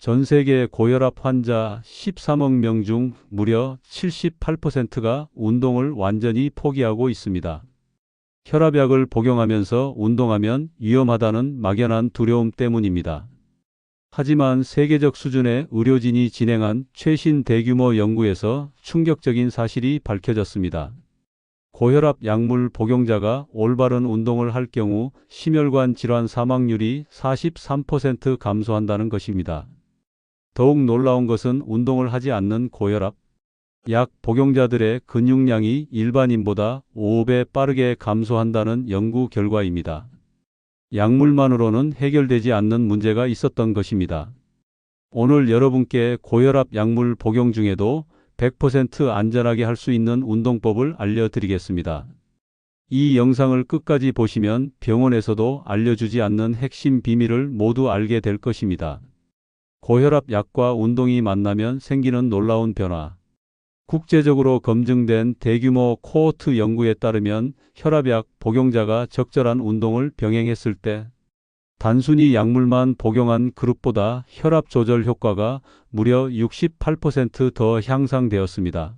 전 세계 고혈압 환자 13억 명 중 무려 78%가 운동을 완전히 포기하고 있습니다. 혈압약을 복용하면서 운동하면 위험하다는 막연한 두려움 때문입니다. 하지만 세계적 수준의 의료진이 진행한 최신 대규모 연구에서 충격적인 사실이 밝혀졌습니다. 고혈압 약물 복용자가 올바른 운동을 할 경우 심혈관 질환 사망률이 43% 감소한다는 것입니다. 더욱 놀라운 것은 운동을 하지 않는 고혈압 약 복용자들의 근육량이 일반인보다 5배 빠르게 감소한다는 연구 결과입니다. 약물만으로는 해결되지 않는 문제가 있었던 것입니다. 오늘 여러분께 고혈압 약물 복용 중에도 100% 안전하게 할 수 있는 운동법을 알려드리겠습니다. 이 영상을 끝까지 보시면 병원에서도 알려주지 않는 핵심 비밀을 모두 알게 될 것입니다. 고혈압 약과 운동이 만나면 생기는 놀라운 변화. 국제적으로 검증된 대규모 코호트 연구에 따르면 혈압약 복용자가 적절한 운동을 병행했을 때 단순히 약물만 복용한 그룹보다 혈압 조절 효과가 무려 68% 더 향상되었습니다.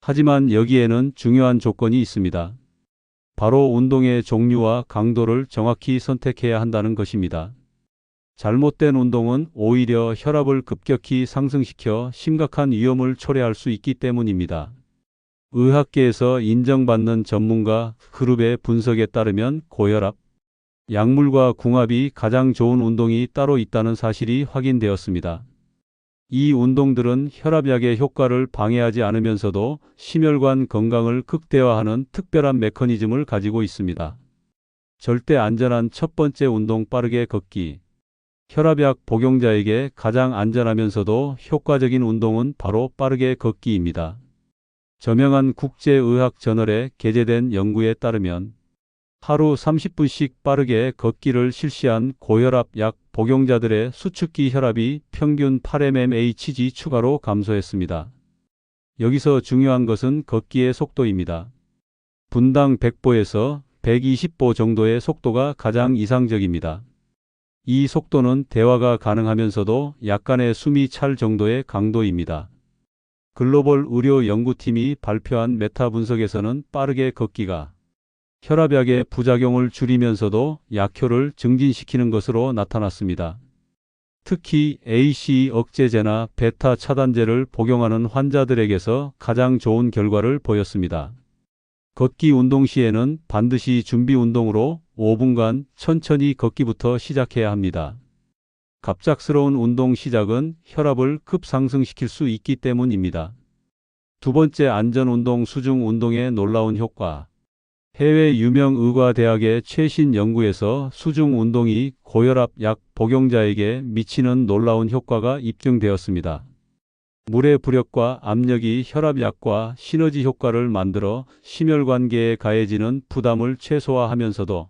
하지만 여기에는 중요한 조건이 있습니다. 바로 운동의 종류와 강도를 정확히 선택해야 한다는 것입니다. 잘못된 운동은 오히려 혈압을 급격히 상승시켜 심각한 위험을 초래할 수 있기 때문입니다. 의학계에서 인정받는 전문가 그룹의 분석에 따르면 고혈압, 약물과 궁합이 가장 좋은 운동이 따로 있다는 사실이 확인되었습니다. 이 운동들은 혈압약의 효과를 방해하지 않으면서도 심혈관 건강을 극대화하는 특별한 메커니즘을 가지고 있습니다. 절대 안전한 첫 번째 운동 빠르게 걷기. 혈압약 복용자에게 가장 안전하면서도 효과적인 운동은 바로 빠르게 걷기입니다. 저명한 국제의학 저널에 게재된 연구에 따르면 하루 30분씩 빠르게 걷기를 실시한 고혈압 약 복용자들의 수축기 혈압이 평균 8mmHg 추가로 감소했습니다. 여기서 중요한 것은 걷기의 속도입니다. 분당 100보에서 120보 정도의 속도가 가장 이상적입니다. 이 속도는 대화가 가능하면서도 약간의 숨이 찰 정도의 강도입니다. 글로벌 의료 연구팀이 발표한 메타 분석에서는 빠르게 걷기가 혈압약의 부작용을 줄이면서도 약효를 증진시키는 것으로 나타났습니다. 특히 ACE 억제제나 베타 차단제를 복용하는 환자들에게서 가장 좋은 결과를 보였습니다. 걷기 운동 시에는 반드시 준비 운동으로 5분간 천천히 걷기부터 시작해야 합니다. 갑작스러운 운동 시작은 혈압을 급상승시킬 수 있기 때문입니다. 두 번째, 안전 운동 수중 운동의 놀라운 효과. 해외 유명 의과대학의 최신 연구에서 수중 운동이 고혈압 약 복용자에게 미치는 놀라운 효과가 입증되었습니다. 물의 부력과 압력이 혈압약과 시너지 효과를 만들어 심혈관계에 가해지는 부담을 최소화하면서도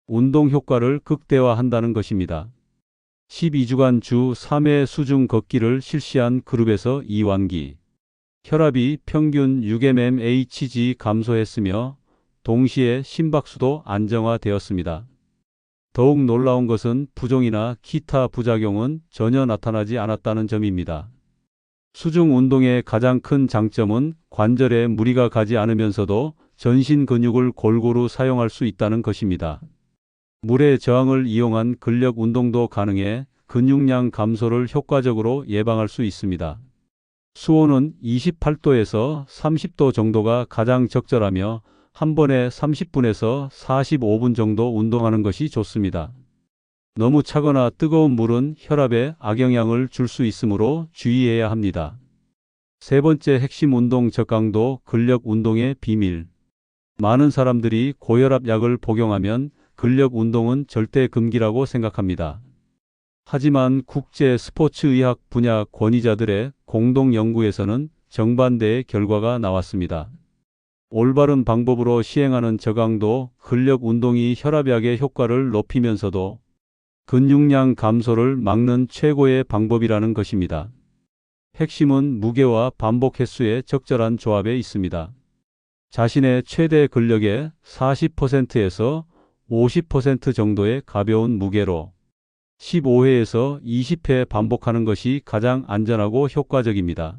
운동 효과를 극대화한다는 것입니다. 12주간 주 3회 수중 걷기를 실시한 그룹에서 이완기 혈압이 평균 6mmHg 감소했으며 동시에 심박수도 안정화되었습니다. 더욱 놀라운 것은 부종이나 기타 부작용은 전혀 나타나지 않았다는 점입니다. 수중 운동의 가장 큰 장점은 관절에 무리가 가지 않으면서도 전신 근육을 골고루 사용할 수 있다는 것입니다. 물의 저항을 이용한 근력 운동도 가능해 근육량 감소를 효과적으로 예방할 수 있습니다. 수온은 28도에서 30도 정도가 가장 적절하며 한 번에 30분에서 45분 정도 운동하는 것이 좋습니다. 너무 차거나 뜨거운 물은 혈압에 악영향을 줄 수 있으므로 주의해야 합니다. 세 번째, 핵심 운동 저강도 근력 운동의 비밀. 많은 사람들이 고혈압 약을 복용하면 근력 운동은 절대 금기라고 생각합니다. 하지만 국제 스포츠의학 분야 권위자들의 공동 연구에서는 정반대의 결과가 나왔습니다. 올바른 방법으로 시행하는 저강도 근력 운동이 혈압약의 효과를 높이면서도 근육량 감소를 막는 최고의 방법이라는 것입니다. 핵심은 무게와 반복 횟수의 적절한 조합에 있습니다. 자신의 최대 근력의 40%에서 50% 정도의 가벼운 무게로 15회에서 20회 반복하는 것이 가장 안전하고 효과적입니다.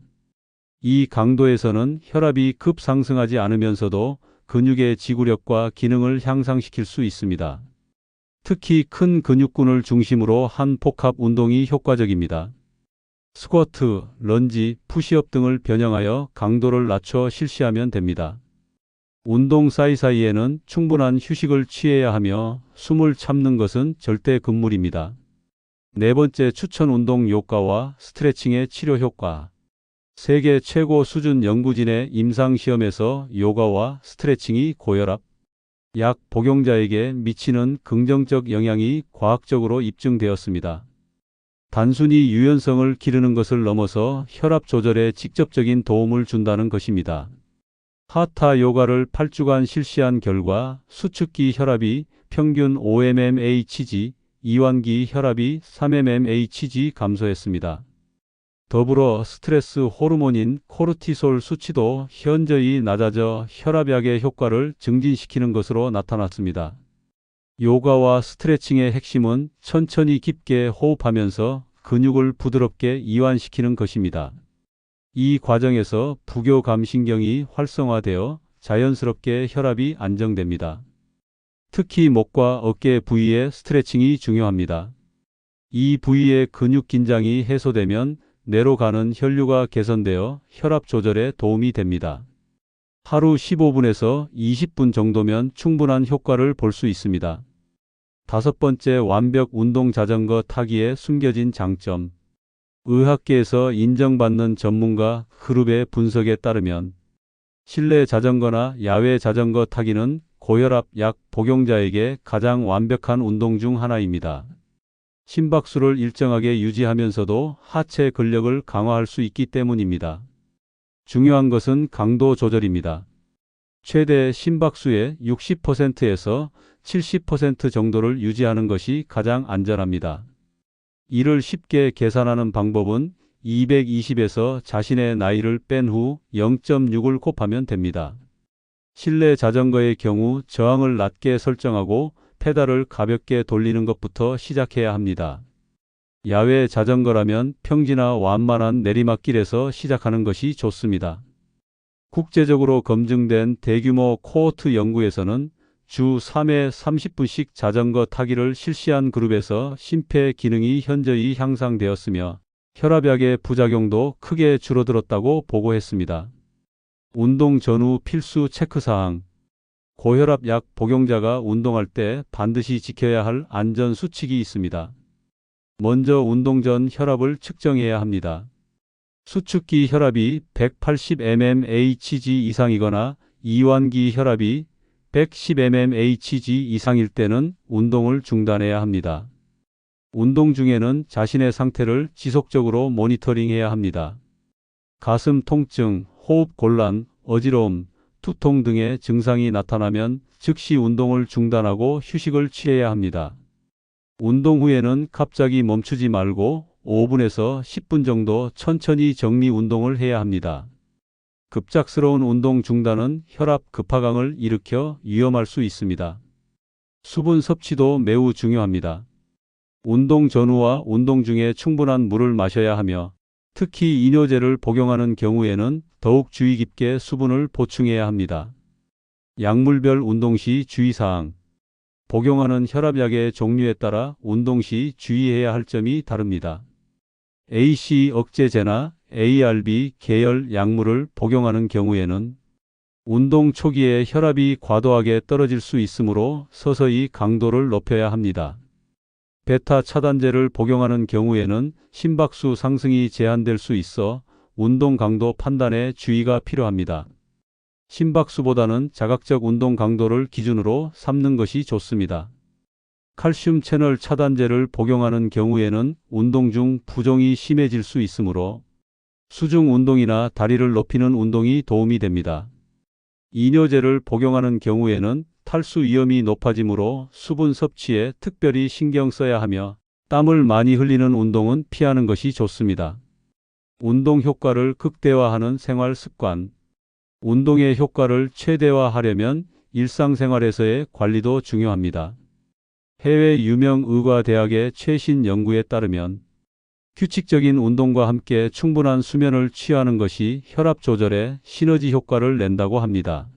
이 강도에서는 혈압이 급상승하지 않으면서도 근육의 지구력과 기능을 향상시킬 수 있습니다. 특히 큰 근육군을 중심으로 한 복합 운동이 효과적입니다. 스쿼트, 런지, 푸시업 등을 변형하여 강도를 낮춰 실시하면 됩니다. 운동 사이사이에는 충분한 휴식을 취해야 하며 숨을 참는 것은 절대 금물입니다. 네 번째 추천 운동 요가와 스트레칭의 치료 효과. 세계 최고 수준 연구진의 임상시험에서 요가와 스트레칭이 고혈압, 약 복용자에게 미치는 긍정적 영향이 과학적으로 입증되었습니다. 단순히 유연성을 기르는 것을 넘어서 혈압 조절에 직접적인 도움을 준다는 것입니다. 하타 요가를 8주간 실시한 결과 수축기 혈압이 평균 5mmHg, 이완기 혈압이 3mmHg 감소했습니다. 더불어 스트레스 호르몬인 코르티솔 수치도 현저히 낮아져 혈압약의 효과를 증진시키는 것으로 나타났습니다. 요가와 스트레칭의 핵심은 천천히 깊게 호흡하면서 근육을 부드럽게 이완시키는 것입니다. 이 과정에서 부교감신경이 활성화되어 자연스럽게 혈압이 안정됩니다. 특히 목과 어깨 부위의 스트레칭이 중요합니다. 이 부위의 근육 긴장이 해소되면 뇌로 가는 혈류가 개선되어 혈압 조절에 도움이 됩니다. 하루 15분에서 20분 정도면 충분한 효과를 볼 수 있습니다. 다섯 번째, 완벽 운동 자전거 타기의 숨겨진 장점. 의학계에서 인정받는 전문가 그룹의 분석에 따르면 실내 자전거나 야외 자전거 타기는 고혈압 약 복용자에게 가장 완벽한 운동 중 하나입니다. 심박수를 일정하게 유지하면서도 하체 근력을 강화할 수 있기 때문입니다. 중요한 것은 강도 조절입니다. 최대 심박수의 60%에서 70% 정도를 유지하는 것이 가장 안전합니다. 이를 쉽게 계산하는 방법은 220에서 자신의 나이를 뺀 후 0.6을 곱하면 됩니다. 실내 자전거의 경우 저항을 낮게 설정하고 페달을 가볍게 돌리는 것부터 시작해야 합니다. 야외 자전거라면 평지나 완만한 내리막길에서 시작하는 것이 좋습니다. 국제적으로 검증된 대규모 코호트 연구에서는 주 3회 30분씩 자전거 타기를 실시한 그룹에서 심폐 기능이 현저히 향상되었으며 혈압약의 부작용도 크게 줄어들었다고 보고했습니다. 운동 전후 필수 체크사항. 고혈압 약 복용자가 운동할 때 반드시 지켜야 할 안전 수칙이 있습니다. 먼저 운동 전 혈압을 측정해야 합니다. 수축기 혈압이 180mmHg 이상이거나 이완기 혈압이 110mmHg 이상일 때는 운동을 중단해야 합니다. 운동 중에는 자신의 상태를 지속적으로 모니터링해야 합니다. 가슴 통증, 호흡 곤란, 어지러움, 두통 등의 증상이 나타나면 즉시 운동을 중단하고 휴식을 취해야 합니다. 운동 후에는 갑자기 멈추지 말고 5분에서 10분 정도 천천히 정리 운동을 해야 합니다. 급작스러운 운동 중단은 혈압 급하강을 일으켜 위험할 수 있습니다. 수분 섭취도 매우 중요합니다. 운동 전후와 운동 중에 충분한 물을 마셔야 하며 특히 이뇨제를 복용하는 경우에는 더욱 주의 깊게 수분을 보충해야 합니다. 약물별 운동 시 주의사항. 복용하는 혈압약의 종류에 따라 운동 시 주의해야 할 점이 다릅니다. AC 억제제나 ARB 계열 약물을 복용하는 경우에는 운동 초기에 혈압이 과도하게 떨어질 수 있으므로 서서히 강도를 높여야 합니다. 베타 차단제를 복용하는 경우에는 심박수 상승이 제한될 수 있어 운동 강도 판단에 주의가 필요합니다. 심박수보다는 자각적 운동 강도를 기준으로 삼는 것이 좋습니다. 칼슘 채널 차단제를 복용하는 경우에는 운동 중 부종이 심해질 수 있으므로 수중 운동이나 다리를 높이는 운동이 도움이 됩니다. 이뇨제를 복용하는 경우에는 탈수 위험이 높아지므로 수분 섭취에 특별히 신경 써야 하며 땀을 많이 흘리는 운동은 피하는 것이 좋습니다. 운동 효과를 극대화하는 생활 습관. 운동의 효과를 최대화하려면 일상생활에서의 관리도 중요합니다. 해외 유명 의과대학의 최신 연구에 따르면 규칙적인 운동과 함께 충분한 수면을 취하는 것이 혈압 조절에 시너지 효과를 낸다고 합니다.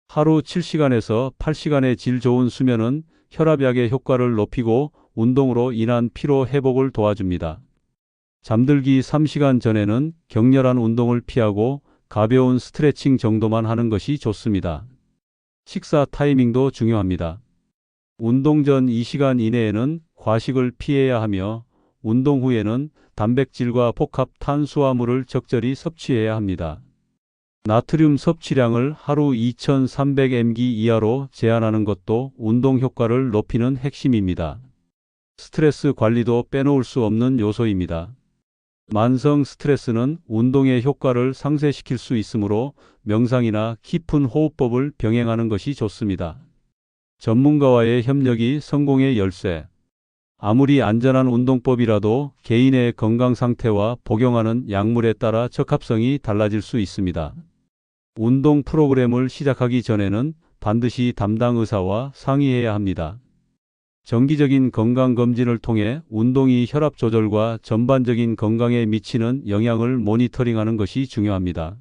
하루 7시간에서 8시간의 질 좋은 수면은 혈압약의 효과를 높이고 운동으로 인한 피로 회복을 도와줍니다. 잠들기 3시간 전에는 격렬한 운동을 피하고 가벼운 스트레칭 정도만 하는 것이 좋습니다. 식사 타이밍도 중요합니다. 운동 전 2시간 이내에는 과식을 피해야 하며 운동 후에는 단백질과 복합 탄수화물을 적절히 섭취해야 합니다. 나트륨 섭취량을 하루 2300mg 이하로 제한하는 것도 운동 효과를 높이는 핵심입니다. 스트레스 관리도 빼놓을 수 없는 요소입니다. 만성 스트레스는 운동의 효과를 상쇄시킬 수 있으므로 명상이나 깊은 호흡법을 병행하는 것이 좋습니다. 전문가와의 협력이 성공의 열쇠. 아무리 안전한 운동법이라도 개인의 건강 상태와 복용하는 약물에 따라 적합성이 달라질 수 있습니다. 운동 프로그램을 시작하기 전에는 반드시 담당 의사와 상의해야 합니다. 정기적인 건강검진을 통해 운동이 혈압 조절과 전반적인 건강에 미치는 영향을 모니터링하는 것이 중요합니다.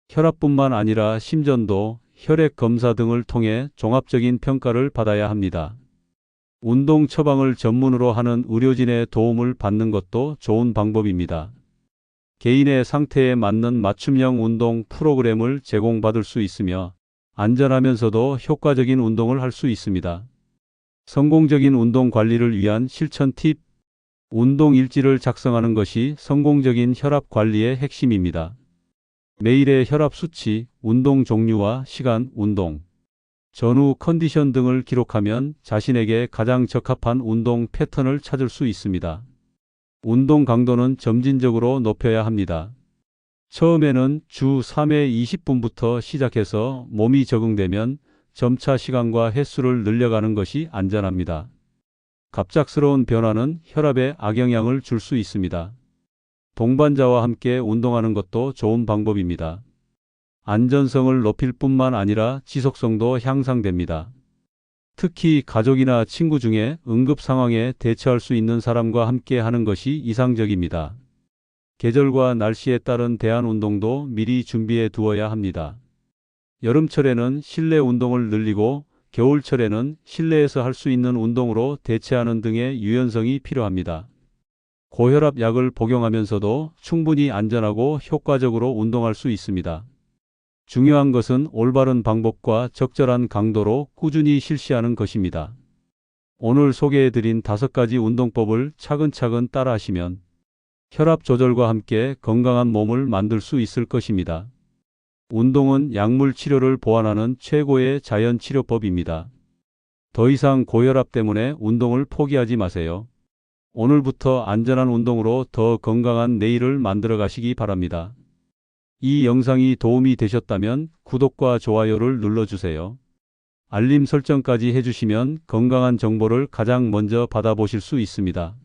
혈압뿐만 아니라 심전도, 혈액 검사 등을 통해 종합적인 평가를 받아야 합니다. 운동 처방을 전문으로 하는 의료진의 도움을 받는 것도 좋은 방법입니다. 개인의 상태에 맞는 맞춤형 운동 프로그램을 제공받을 수 있으며 안전하면서도 효과적인 운동을 할 수 있습니다. 성공적인 운동 관리를 위한 실천 팁. 운동 일지를 작성하는 것이 성공적인 혈압 관리의 핵심입니다. 매일의 혈압 수치, 운동 종류와 시간, 운동 전후 컨디션 등을 기록하면 자신에게 가장 적합한 운동 패턴을 찾을 수 있습니다. 운동 강도는 점진적으로 높여야 합니다. 처음에는 주 3회 20분부터 시작해서 몸이 적응되면 점차 시간과 횟수를 늘려가는 것이 안전합니다. 갑작스러운 변화는 혈압에 악영향을 줄 수 있습니다. 동반자와 함께 운동하는 것도 좋은 방법입니다. 안전성을 높일 뿐만 아니라 지속성도 향상됩니다. 특히 가족이나 친구 중에 응급 상황에 대처할 수 있는 사람과 함께 하는 것이 이상적입니다. 계절과 날씨에 따른 대한 운동도 미리 준비해 두어야 합니다. 여름철에는 실내 운동을 늘리고 겨울철에는 실내에서 할 수 있는 운동으로 대체하는 등의 유연성이 필요합니다. 고혈압 약을 복용하면서도 충분히 안전하고 효과적으로 운동할 수 있습니다. 중요한 것은 올바른 방법과 적절한 강도로 꾸준히 실시하는 것입니다. 오늘 소개해드린 5가지 운동법을 차근차근 따라하시면 혈압 조절과 함께 건강한 몸을 만들 수 있을 것입니다. 운동은 약물 치료를 보완하는 최고의 자연 치료법입니다. 더 이상 고혈압 때문에 운동을 포기하지 마세요. 오늘부터 안전한 운동으로 더 건강한 내일을 만들어 가시기 바랍니다. 이 영상이 도움이 되셨다면 구독과 좋아요를 눌러주세요. 알림 설정까지 해주시면 건강한 정보를 가장 먼저 받아보실 수 있습니다.